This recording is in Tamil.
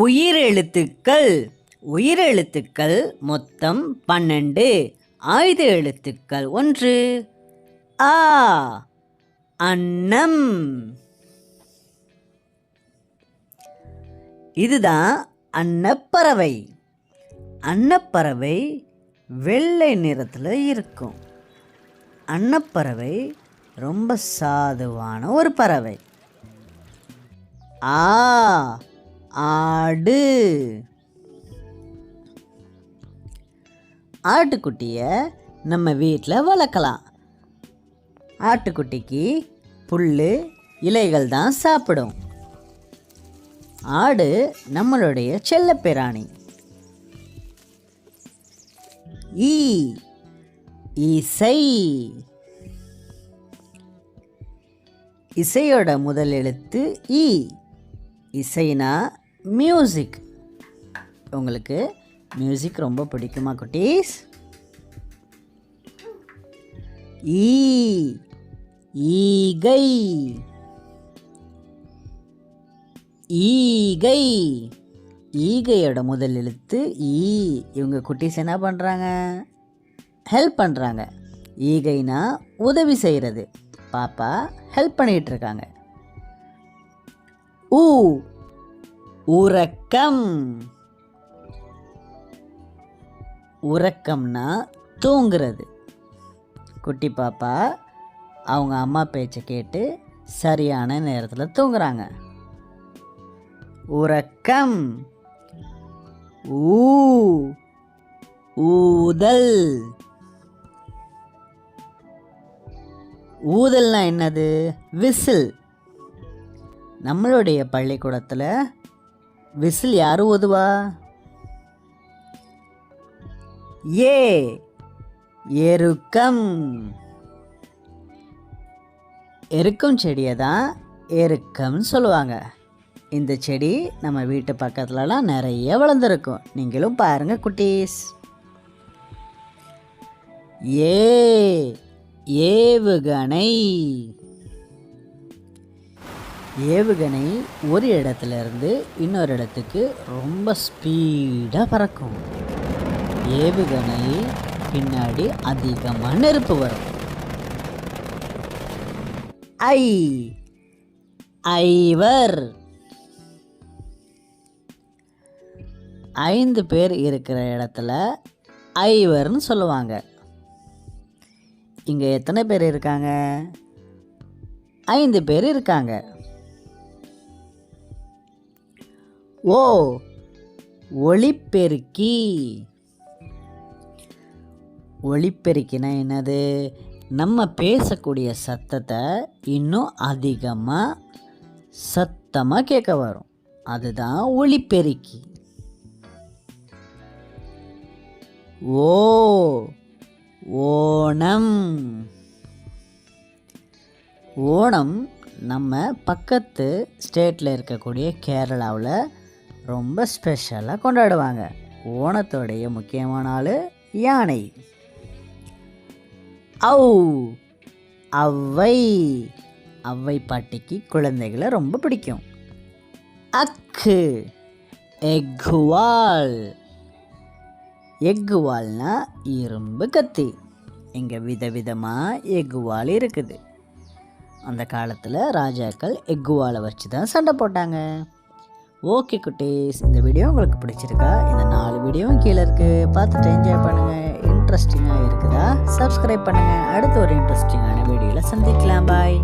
உயிரெழுத்துக்கள். உயிரெழுத்துக்கள் மொத்தம் 12. ஆயுத எழுத்துக்கள் 1. ஆ, அன்னம். இதுதான் அன்னப்பறவை. அன்னப்பறவை வெள்ளை நிறத்தில் இருக்கும். அன்னப்பறவை ரொம்ப சாதுவான ஒரு பறவை. ஆ, ஆடு. ஆட்டுக்குட்டியை நம்ம வீட்டில் வளர்க்கலாம். ஆட்டுக்குட்டிக்கு புல், இலைகள் தான் சாப்பிடும். ஆடு நம்மளுடைய செல்லப்பிராணி. ஈ, இசை. இசையோட முதல் எழுத்து ஈ. இசைனா மியூசிக். உங்களுக்கு மியூசிக் ரொம்ப பிடிக்குமா குட்டீஸ்? ஈ, ஈகை. ஈகை. ஈகையோட முதல் எழுத்து ஈ. இவங்க குட்டீஸ் என்ன பண்ணுறாங்க? ஹெல்ப் பண்ணுறாங்க. ஈகைனா உதவி செய்கிறது. பாப்பா ஹெல்ப் பண்ணிகிட்டு இருக்காங்க. ஊ, உறக்கம். உறக்கம்னா தூங்குறது. குட்டி பாப்பா அவங்க அம்மா பேச்சை கேட்டு சரியான நேரத்தில் தூங்குறாங்க. உறக்கம். ஊ, ஊதல். ஊதல்னா என்னது? விசில். நம்மளுடைய பள்ளிக்கூடத்தில் விசில் யார் ஊதுவா? ஏ, எருக்கம். எருக்கம் செடியை தான் எருக்கம்னு சொல்லுவாங்க. இந்த செடி நம்ம வீட்டு பக்கத்துலலாம் நிறைய வளர்ந்துருக்கும். நீங்களும் பாருங்கள் குட்டீஸ். ஏ, ஏவுகணை. ஏவுகணை ஒரு இடத்துலேருந்து இன்னொரு இடத்துக்கு ரொம்ப ஸ்பீடாக பறக்கும். ஏவுகணை பின்னாடி அதிகமாக நெருப்பு வரும். ஐ, ஐவர். 5 பேர் இருக்கிற இடத்துல ஐவர்னு சொல்லுவாங்க. இங்கே எத்தனை பேர் இருக்காங்க? 5 பேர் இருக்காங்க. ஓ, ஒலிபெருக்கி. ஒலிபெருக்கினா என்னது? நம்ம பேசக்கூடிய சத்தத்தை இன்னும் அதிகமாக சத்தமாக கேட்க வரும். அதுதான் ஒலிபெருக்கி. ஓ, ஓணம். ஓணம் நம்ம பக்கத்து ஸ்டேட்டில் இருக்கக்கூடிய கேரளாவில் ரொம்ப ஸ்பெஷலாக கொண்டாடுவாங்க. ஓணத்தோடைய முக்கியமான ஆள் யானை. ஔ, ஔவை. ஔவை பாட்டிக்கு குழந்தைகளை ரொம்ப பிடிக்கும். அக்கு, எக்குவால். எக்குவால்னா இரும்பு கத்தி. இங்கே விதவிதமாக எக்குவால் இருக்குது. அந்த காலத்தில் ராஜாக்கள் எக்குவாலை வச்சு தான் சண்டை போட்டாங்க. ஓகே குட்டீஸ், இந்த வீடியோ உங்களுக்கு பிடிச்சிருக்கா? இந்த 4 வீடியோவும் கீழே இருக்குது, பார்த்துட்டு என்ஜாய் பண்ணுங்கள். இன்ட்ரெஸ்டிங்காக இருக்குதா? சப்ஸ்கிரைப் பண்ணுங்கள். அடுத்த ஒரு இன்ட்ரெஸ்டிங்கான வீடியோவில் சந்திக்கலாம். பாய்.